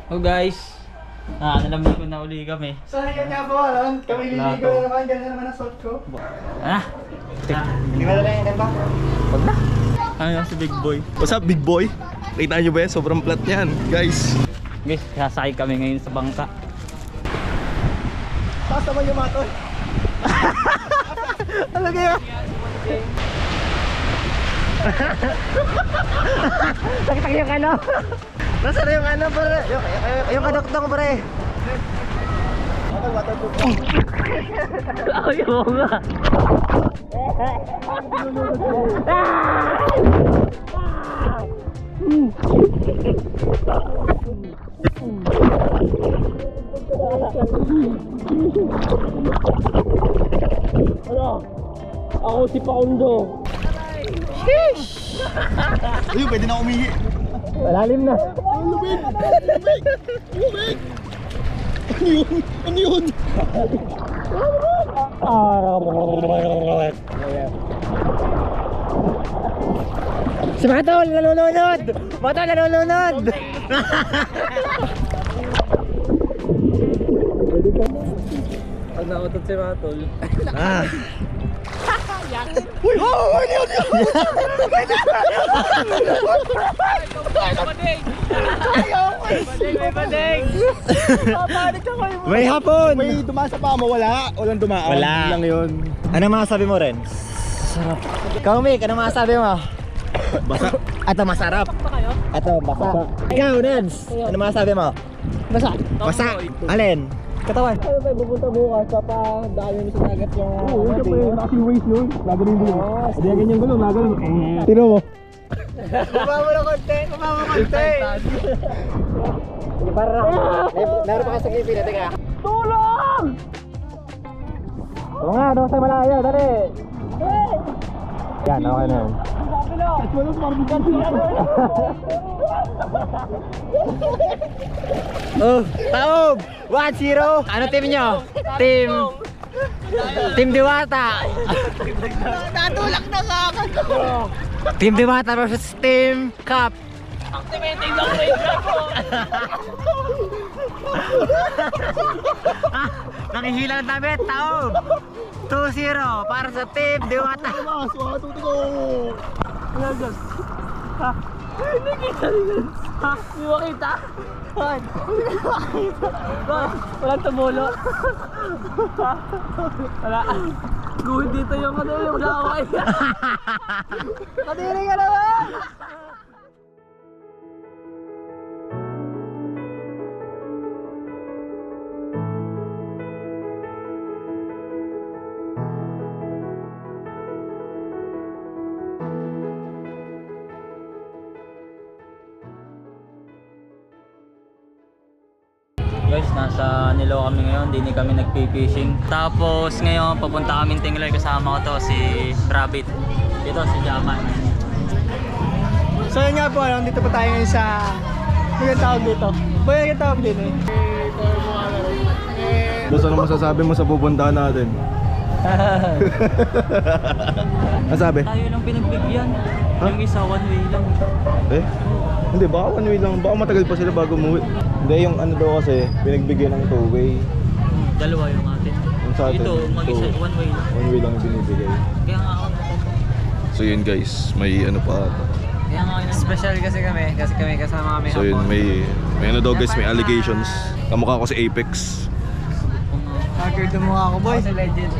Oh guys, nalaman ko na uli kami. Sorry ka nga po, alam? Kami liligo na naman, ganyan naman ang suot ko. Hindi mo na lang yan ba? Huwag na. Ano si Big Boy? What's up, Big Boy? Nakita nyo ba yan? Sobrang flat yan, guys. Guys, sasakay kami ngayon sa bangka. Taas naman yung matol. Ano kaya? Sakit yung ano? Nasaan yung ano pare? Yung kadoktong pare. Ayaw nga. Ako si Paundo. Sheesh! Ayun, pwede na umihi. Malalim na. Lumig! Lumig! Lumig! Ano yun? Ano yun? Si Matol nalulunod! Matol nalulunod! Pag nautot si Matol. Uy! Oh! Ano yun? Bading! May hapon! May dumaan sa pamo, wala? Walang dumaan? Wala. Lang yun. Ano masasabi mo, Ren? Sarap. Ikaw, Mick, ano masasabi mo? Basa. Ito masarap. Ito, basa. Ikaw, Neds, ano masasabi mo? Basa. Basa. Alin? Katawan. Ano tayo pupunta bukas? Papadaan mo sa dagat yung... Oo, ito pa yung aking waist nun. Nagaling din. Hindi yan ganyan gulong, nagaling. Tino mo. Baba mo na konti. Baba mo konti. Sige, para meron pa ka sa kipin, teka. Tulong! Oo nga, doon sa malayo, dali. Yan, okay na yan. Oh, taob! 1-0! Ano team nyo? Team Diwata! Natulak na nga ako. Team Diwata versus Team Cup! Activating lang ko yung grab ko. Nakihila ng damit, taob! 2-0 para sa Team Diwata! Mas, matuto ko. Hindi kita rin. Hindi mo kita. Walang tumulo. Wala. Guhit dito yung ano yung laway. Kadiri ka naman! Guys, nasa Nilo kami ngayon, hindi kami nagpi-fishing. Tapos ngayon, papunta kami Tingloy, kasama ko to, si Rabbit. Ito, si Jaman. So yun nga po, dito pa tayo ngayon sa... Ano yung tawag dito? Boy, ano yung tawag dito eh? Basta ano masasabi mo sa pupuntahan natin? Masabi? Tayo lang pinagbigyan. Yung isa, one way lang. Eh? Hindi, baka one way lang. Baka matagal pa sila bago umuwi. Hindi, yung ano daw kasi, pinagbigyan ng two-way. Dalawa yung atin. Yung sa atin, Ito, mag-isa, two. one way lang. One way lang yung binibigay. Kaya nga ako. So yun guys, may ano pa ata. Kaya nga ako. Special kasi kami kasama kami So yun, may ano daw guys, may allegations. Kamukha ko si Apex. Hacker to mukha ko, boy. legend.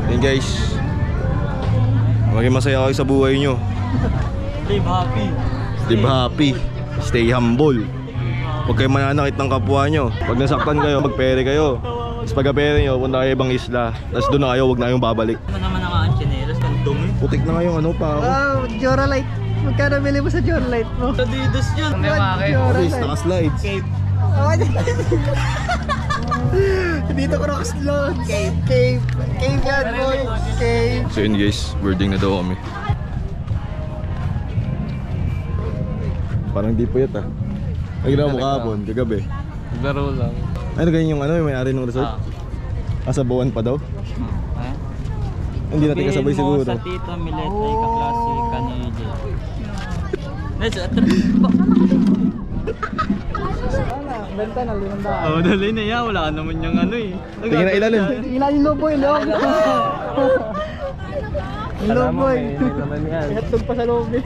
Yun guys, maging masaya kayo sa buhay nyo. Live happy. Live happy, stay humble. Huwag kayo mananakit ng kapwa nyo. Pag nasaktan kayo, magpere kayo. Tapos pagka-pere nyo, punta kayo ibang isla. Tapos doon na kayo, huwag na kayong babalik. Ano naman ang chinelas, ang dumi. Putik na kayong ano pa ako. Wow, Joralite. Magkano bili mo sa Joralite mo? Adidas yun. Guys, naka-slides. Dito cross load. Cave yan, boy. Cave. So yun guys, birding na daw kami. Parang di puyat ah. Ay ginawa mo kahapon, kagabi. Laro lang. Ano ganyan yung ano, yung may-ari ng resort? Sa buwan pa daw? Hindi natin kasabay siguro. Sa Tita Milet ay kaklase ka ni Jay. Benta na 500. Oo, dali na yan. Wala ka naman yung ano eh. Tingin na ilalim. Ilan yung lobo yun, loob? Yung lobo yun. naman yan. Ihatog pa sa loob eh.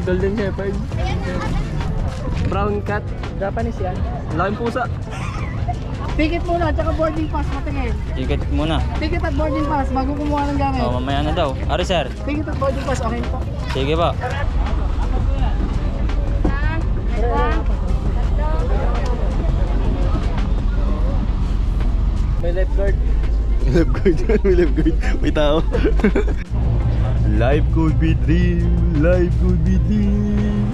Golden Shepherd. Brown cat. Japanese yan. Laking pusa. Ticket muna, tsaka boarding pass, matingin. Ticket muna. Ticket at boarding pass, bago kumuha ng gamit. Oh, mamaya na daw. Ari sir. Ticket at boarding pass, okay po. Sige ba? May lifeguard. Lifeguard yan, may lifeguard. May tao. Life could be dream, life could be dream.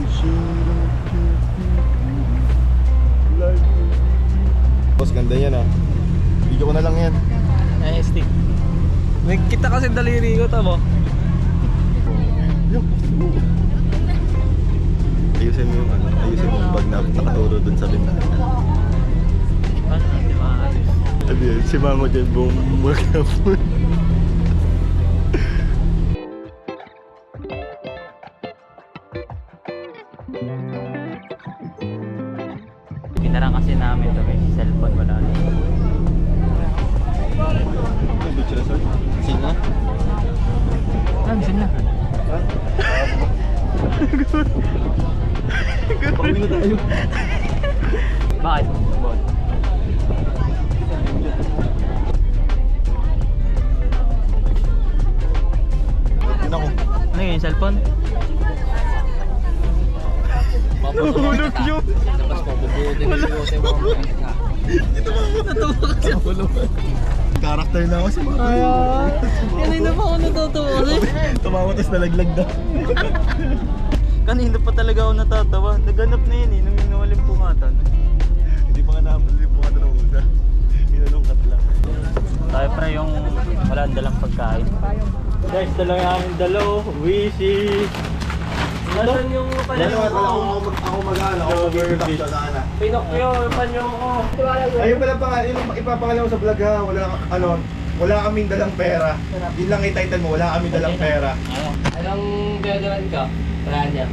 Life could be dream. Boss, ganda yan ah. Video ko na lang yan. Ay, stick. May kita kasi daliri ko, tamo. Ayusin mo yung ano, ayusin mo yung bag na nakaturo dun sa bintana. Paano natin maayos? Ano yan, si mama dyan buong magkapon. Pinarang kasi namin ito may cellphone wala na. Sino? Saan na? Pauwi na tayo. Bakit? Yun ako. Ano yun, cellphone? Nahulog yun. Natuwa kasi ako naman. Karakter na ako si mama. Kanina pa ako natutuwa kasi. Tumawa tapos nalaglag daw. Kanina pa talaga ako natatawa. Naganap na yun eh, nung nawaling pungatan. Hindi pa nga nakapalip po ka na una. Inanungkat lang. Tayo pre yung wala dalang pagkain. Guys, dala namin dalo, Wishy. Nasaan yung Dalawa ako mag-ano, ako mag-react sa sana. Pinocchio, yung panyo ko. Ayun pala pa, yung ipapakala mo sa vlog ha, wala kaming dalang pera. Yun lang i-title mo, wala kaming dalang pera. Anong deodorant ka? Brand niya.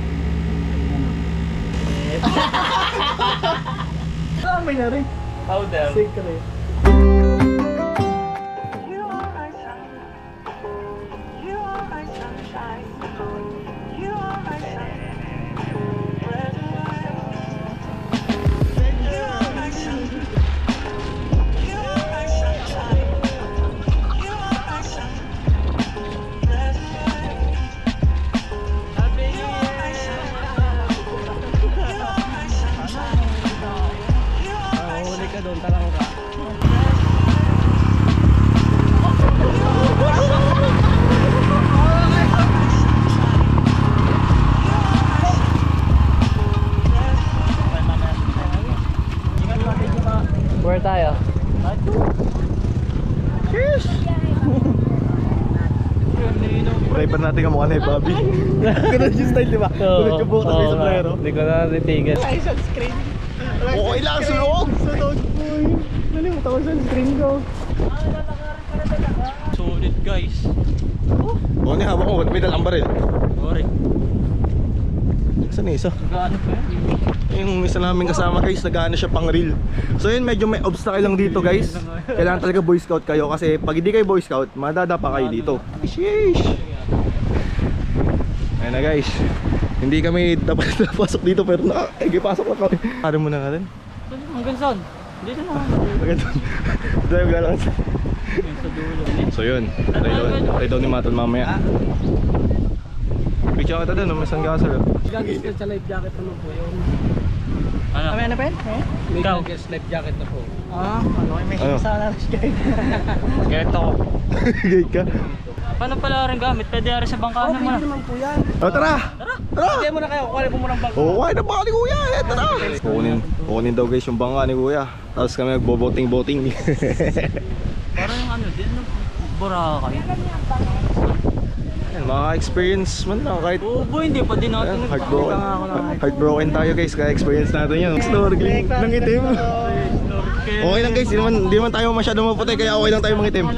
May na rin. Powder. Secret. Huli ka doon, talang ka. Where tayo? Driver natin ang mukha na yung Bobby. Ganun yung style, di ba? Ganun yung buhok sa sombrero. Hindi ko na natitigil. Ay, sunscreen. Okay lang, sunog! Sunog, boy. Nalimutan ko sunscreen ko. Solid guys. Oo, ni hawak mo, may dalang baril. Sorry. Saan yung isa? Gaano pa yan? Yung isa namin kasama guys, nag-ano siya pang reel. So yun, medyo may obstacle lang dito guys. Kailangan talaga Boy Scout kayo kasi pag hindi kayo Boy Scout, madadapa kayo dito. Sheesh! Ayun na guys. Hindi kami dapat napasok dito pero pasok na kami. Pare mo na nga rin. Hanggang saan? Dito na. Drive ka lang. Yung sa dulo. So yun, try daw ni Maton mamaya. Picture kita doon, may sunglasser. Gagawin sa life jacket naman po yun. Ano? Ano pa yun? Ikaw? Life jacket na po. Ano may Ano? sana na siya. Geto ko. Gate ka? Paano pala rin gamit? Pwede rin sa bangka Oh, naman. pwede naman po yan. O tara! Tara! Hindi mo na kayo, kukuha mo muna ang bag. Oo, kaya na baka ni Kuya, tara! Kukunin daw guys yung bangka ni Kuya. Tapos kami nagbo-boating-boating. Parang yung ano din, Boracay. Ayan, mga experience man lang kahit Oo boy, hindi pa din natin ayan, heartbroken tayo guys, kaya experience natin yun. Snorkeling ng itim. Okay lang guys, hindi naman tayo masyadong maputi kaya okay lang tayo mangitim.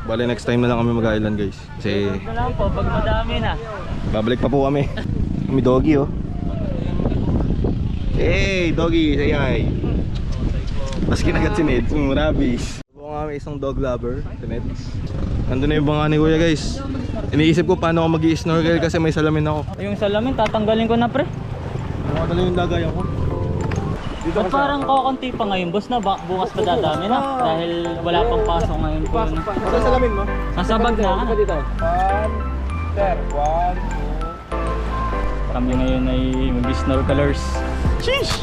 Bale next time na lang kami mag-island guys. Kasi Ito lang po, pag madami na. babalik pa po kami. May doggy oh. Hey, doggy, say hi. Mas kinagat si Ned, rabies. Buka nga may isang dog lover, si Ned. Nandun na yung banga ni Kuya guys. Iniisip ko paano ako mag-i-snorkel kasi may salamin ako. Yung salamin, tatanggalin ko na pre. Nakadala yung lagayan ko. Dito Ba't parang kakunti pa ngayon, boss na bukas pa dadami na? Dahil wala pang pasok ngayon po. No? Saan salamin mo? Sasabag na. Dito. 1, sir. 1, 2. Kami ngayon ay mag-snorkelers. Sheesh!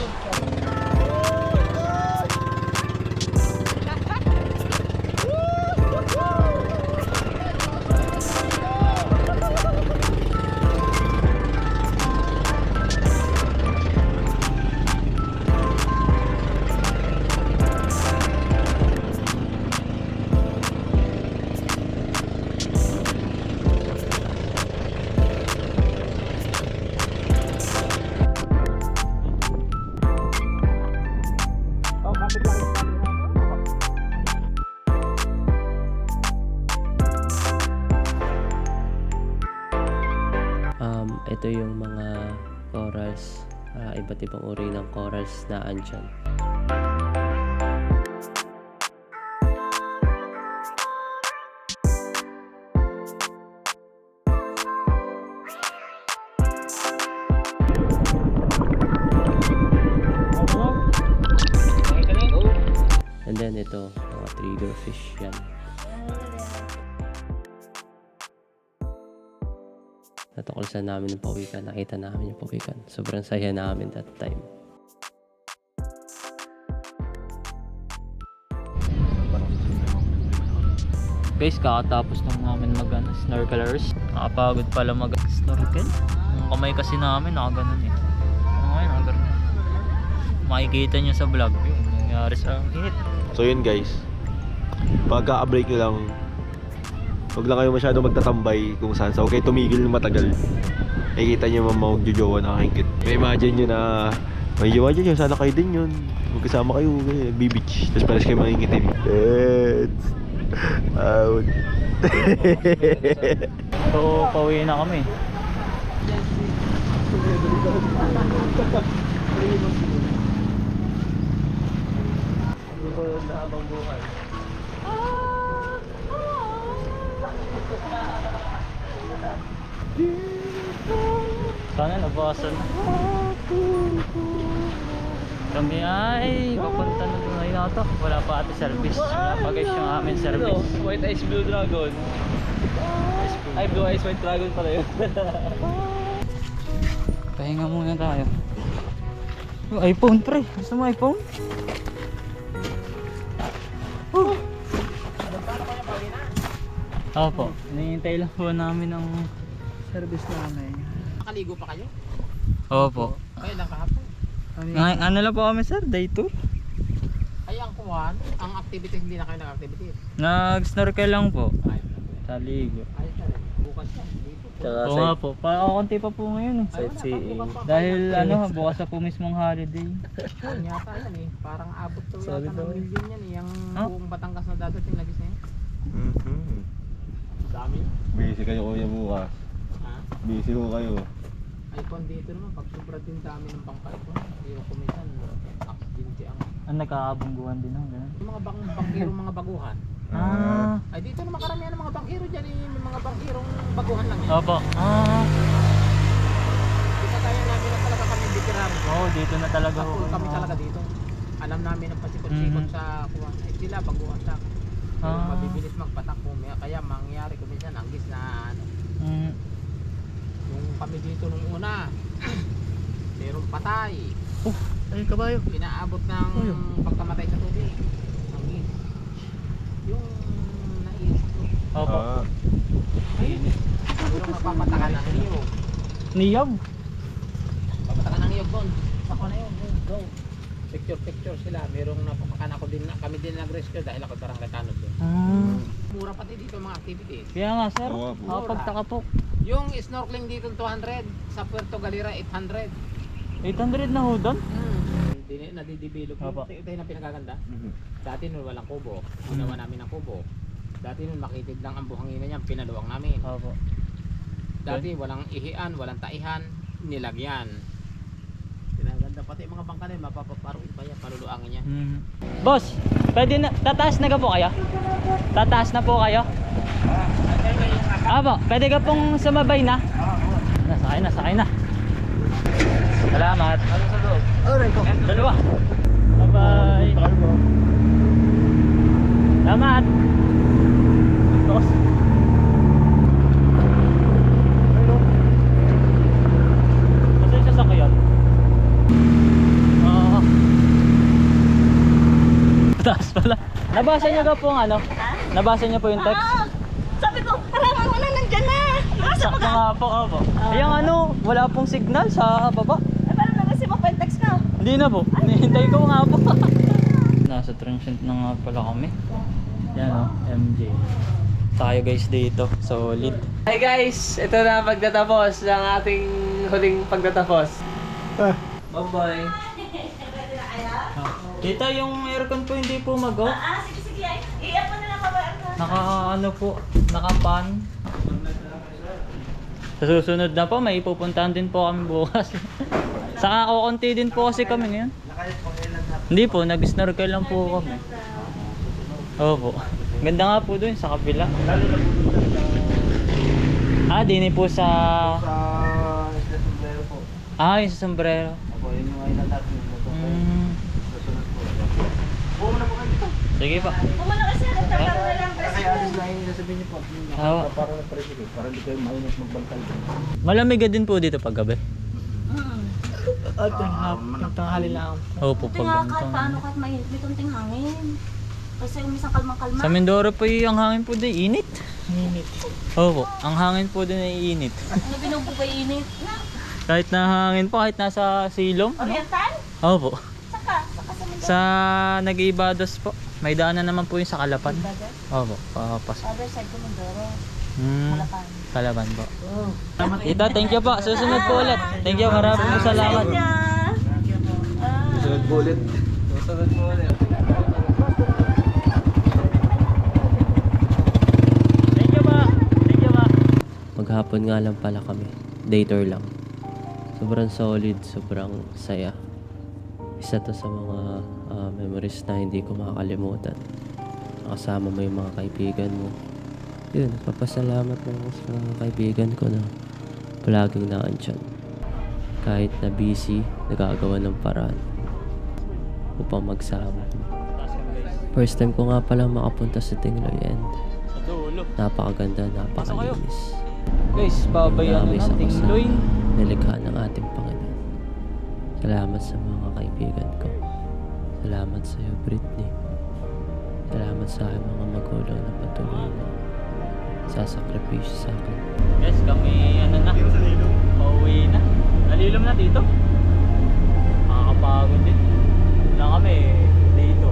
Ito yung mga corals, iba't ibang uri ng corals na andyan. And then ito, mga triggerfish yan. Natuklasan namin ng pawikan, nakita namin yung pawikan. Sobrang saya namin that time. Guys, kakatapos lang namin mag-snorkelers. Nakapagod pala mag-snorkel. Ang kamay kasi namin, nakaganon eh. Ngayon, nakaganon. Makikita nyo sa vlog yung nangyari sa init. So yun guys, pagka-break nyo lang, huwag lang kayo masyado magtatambay kung saan. So okay, tumigil matagal. Nakikita nyo mga magjojowa na kakingkit. May imagine nyo na may jowa nyo, sana kayo din yun. Magkasama kayo, nagbibitch. Tapos pares kayo makingitin. Let's out. So, pauwi na kami. Sana nabawasan na. Kami ay papunta na doon ngayon ata. Wala pa ate service. Wala pa guys yung amin service. White Ice Blue Dragon. Ay, Blue Ice White Dragon pala yun. Pahinga muna tayo. Yung iPhone pre. Gusto mo iPhone? Opo. Hinihintay lang po namin ang Service namin. Nakaligo pa kayo? Opo. Kaya lang kahapon. Ano lang po kami sir? Day tour? Ay, ang kuwan, ang activities, hindi na kayo nag-activities. Nag-snorkel lang po. Sa ligo. Ay, bukas yan. Dito. Tsaka Oo nga po. Konti pa po ngayon eh. sightseeing. Dahil bukas na po mismong holiday. Ang yata yan eh. Parang abot to Sabi yata daw ng eh. million yan eh. Yung Oh. buong Batangas na dadating lagi sa'yo. Dami. Busy kayo kuya bukas. Ha? Busy ko kayo. iPhone dito naman, pag sobra din dami ng pang-iPhone, hindi ko kumisan. Accidente ang... Ang nagkakabungguhan din ng gano'n. Yung mga bangkiro, mga baguhan. Ah. Ay, dito naman karamihan ng mga bangkiro dyan eh. May mga bangkirong baguhan lang eh. Opo. Ah. Kita tayo namin na talaga kami veteran. Oo, dito na talaga ho. Full kami talaga dito. Alam namin ang pasikot-sikot Mhm. sa kuwan. Ay sila, baguhan sa Ah. mabibilis magpatakbo. Kaya mangyari kung minsan anggis na ano. Mm. Yung kami dito nung una, merong patay. Ay, kabayo. Pinaabot ng pagkamatay sa tubig. Anggis. Yung nais. Opo. Siguro mapapatakan ng niyog. Niyog. Papatakan ng niyog doon. Ako na yun. Go. Picture sila. Merong napapakan ako din. Kami din nag-rescue dahil ako parang retanod doon. Ah. Mura pati dito mga activities. Kaya nga sir. Oo, po. Nakapagtaka po. Yung snorkeling dito 200, sa Puerto Galera 800. 800 na ho doon? Nadidevelop Opo. ito yung pinakaganda. Dati nun walang kubo, ginawa namin ng kubo. Dati nun makitid lang ang buhangin niya, pinaluwang namin. Opo. Dati walang ihian, walang taihan, nilagyan. Pinaganda maganda. Pati mga bangka na yun, mapapaparuin pa yan, paluluangin yan. Boss, pwede na, tataas na ka po kayo? Tataas na po kayo? Abo, pwede ka pong sumabay na? Nasakay na. Salamat. Ano sa loob? Dalawa. Bye-bye. Salamat. Boss. Kasi yung sasakyan. Taas pala. Nabasa niyo ka po ang ano? Nabasa niyo po yung text? Sabi ko, harangan mo na, nandyan na. Nasa Sakto nga po, opo. Yung ano, wala pong signal sa baba. parang nag-receive ako yung text ka. Hindi na po. Hinihintay ko nga po. Nasa transient na nga pala kami. Yan o, MJ. Tayo guys dito. Solid. Hi guys, ito na pagtatapos ng ating huling pagtatapos. Bye-bye. Kita yung aircon po hindi po mag-off. Sige. Iyan mo na lang babae ka. Naka ano po, naka-pan. Sa susunod na po, may pupuntahan din po kami bukas. Saka kukunti din po kasi kami ngayon. Hindi po, nag-snorkel lang po kami. Opo. Ganda nga po dun sa kabila. Dini po sa... yung sa sombrero. Sige pa. Kumano kasi, nagtagaro na lang. Malamig din po dito pag gabi. At tanghali lang. Opo, Buti nga kahit pag paano kahit mainit, may kunting hangin. Kasi umisang kalmang-kalma. sa Mindoro po ang hangin po din init. Opo, ang hangin po din ay init. Ano binubugay init? Kahit na hangin po, kahit nasa silong. Oriental? Opo. Saka sa Mindoro. Sa Nag-Ibados po. May daanan naman po yung sa Kalapan. Opo, papasok. Other side ko Mindoro. Kalapan. Kalapan po. Tita, thank you po. Susunod po ulit. Thank you, maraming salamat. Susunod po ulit. Thank you po. Thank you po. Maghapon nga lang pala kami. Day tour lang. Sobrang solid, sobrang saya. Isa to sa mga memories na hindi ko makakalimutan. Kasama mo yung mga kaibigan mo. Yun, nagpapasalamat ako sa mga kaibigan ko na palaging naandyan. Kahit na busy, nagagawa ng paraan upang magsama. First time ko nga pala makapunta sa Tingloy and Sa dulo. napakaganda, napakalinis. Guys, babayan Marami na sa nating kasama Loy. nilikha ng ating Panginoon. Salamat sa mga kaibigan ko. Salamat sa iyo, Britney. Salamat sa aking mga magulang na patuloy na sasakripisyo sa akin. Guys, kami ano na. Pauwi na. Nalilom na dito. Nakakapagod din. Lang kami dito.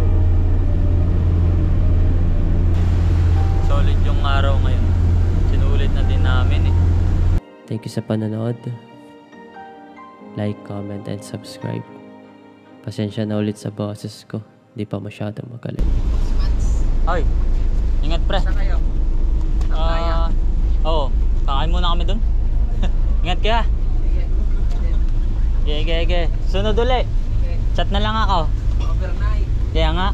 Solid yung araw ngayon. Sinulit na din namin eh. Thank you sa panonood. Like, comment, and subscribe. Pasensya na ulit sa boses ko. Di pa masyadong magaling. Ay, ingat pre. Saan kayo? Oo, kakain muna kami dun. Ingat ka. Sige. Sunod ulit. Chat na lang ako. Overnight. Kaya nga.